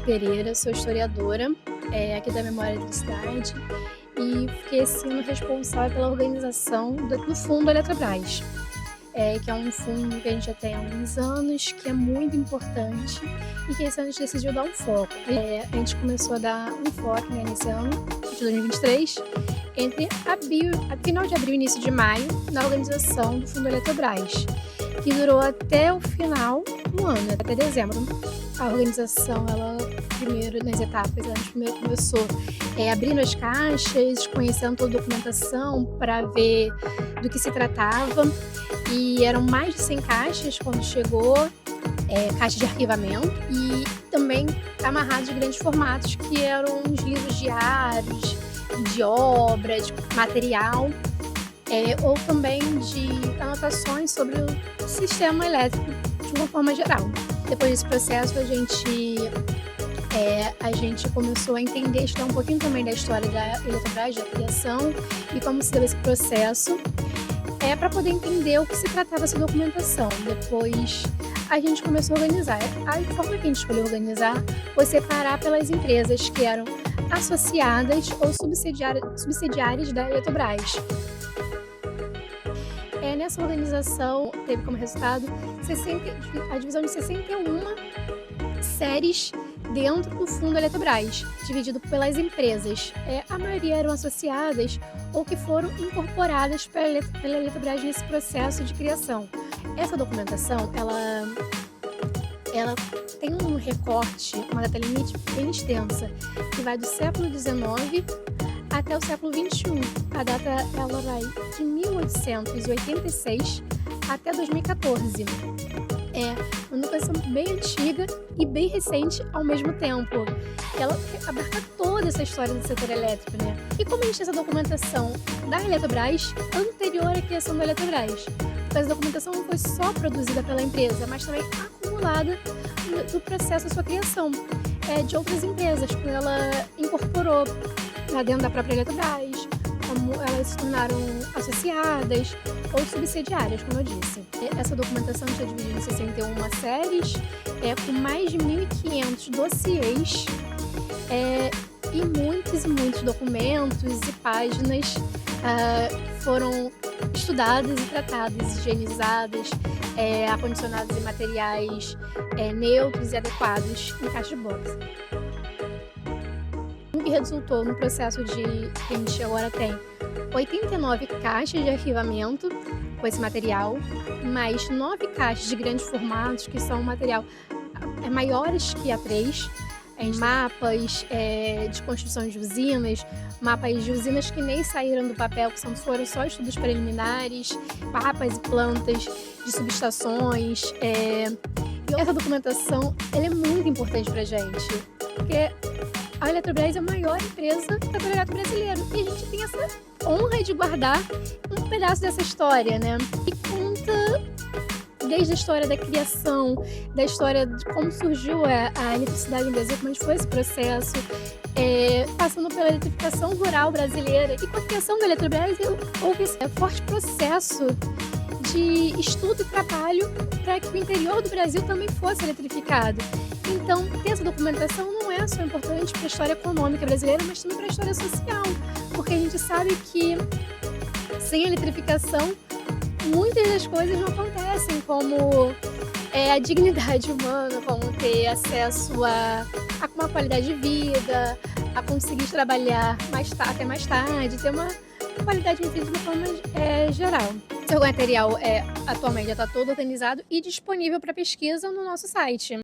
Pereira, sou historiadora aqui da Memória e Eletricidade e fiquei esse ano responsável pela organização do Fundo Eletrobras, que é um fundo que a gente já tem há alguns anos, que é muito importante e que esse ano a gente decidiu dar um foco. A gente começou a dar um foco nesse ano de 2023, entre final de abril e início de maio, na organização do Fundo Eletrobras, que durou até o final do ano, até dezembro. A organização, ela primeiro nas etapas, a gente primeiro começou abrindo as caixas, conhecendo toda a documentação para ver do que se tratava, e eram mais de 100 caixas quando chegou, caixas de arquivamento e também amarrados de grandes formatos, que eram os livros diários, de obra, de material, ou também de anotações sobre o sistema elétrico de uma forma geral. Depois desse processo, a gente começou a entender, estudar um pouquinho também da história da Eletrobras, da criação e como se deu esse processo, para poder entender o que se tratava essa documentação. Depois a gente começou a organizar. A forma que a gente escolheu organizar foi separar pelas empresas que eram associadas ou subsidiárias da Eletrobras. Nessa organização teve como resultado a divisão de 61 séries dentro do Fundo Eletrobras, dividido pelas empresas. A maioria eram associadas ou que foram incorporadas pela Eletrobras nesse processo de criação. Essa documentação, ela tem um recorte, uma data limite bem extensa, que vai do século XIX até o século XXI. A data ela vai de 1886 até 2014. Uma documentação bem antiga e bem recente ao mesmo tempo. Ela abarca toda essa história do setor elétrico, né? E como a gente tem essa documentação da Eletrobras anterior à criação da Eletrobras, porque essa documentação não foi só produzida pela empresa, mas também acumulada no processo da sua criação, de outras empresas, quando ela incorporou lá dentro da própria Eletrobras, como elas se tornaram associadas ou subsidiárias, como eu disse. Essa documentação está dividida em 61 séries, com mais de 1.500 dossiês, e muitos documentos e páginas foram estudadas e tratadas, higienizadas, acondicionadas em materiais neutros e adequados em caixa de box. O que resultou no processo que a gente agora tem 89 caixas de arquivamento com esse material, mais 9 caixas de grandes formatos, que são material maiores que A3, mapas de construção de usinas, mapas de usinas que nem saíram do papel, que foram só estudos preliminares, mapas e plantas de subestações. E essa documentação ela é muito importante para a gente, porque a Eletrobras é a maior empresa do setor elétrico brasileiro e a gente tem essa honra de guardar um pedaço dessa história, né? E conta desde a história da criação, da história de como surgiu a eletricidade no Brasil, como foi esse processo, passando pela eletrificação rural brasileira. E com a criação da Eletrobras houve esse forte processo de estudo e trabalho para que o interior do Brasil também fosse eletrificado. Então, ter essa documentação não é só importante para a história econômica brasileira, mas também para a história social, porque a gente sabe que sem eletrificação muitas das coisas não acontecem, como a dignidade humana, como ter acesso a uma qualidade de vida, a conseguir trabalhar até mais tarde, ter uma qualidade de vida de uma forma geral. Seu material atualmente já está todo organizado e disponível para pesquisa no nosso site.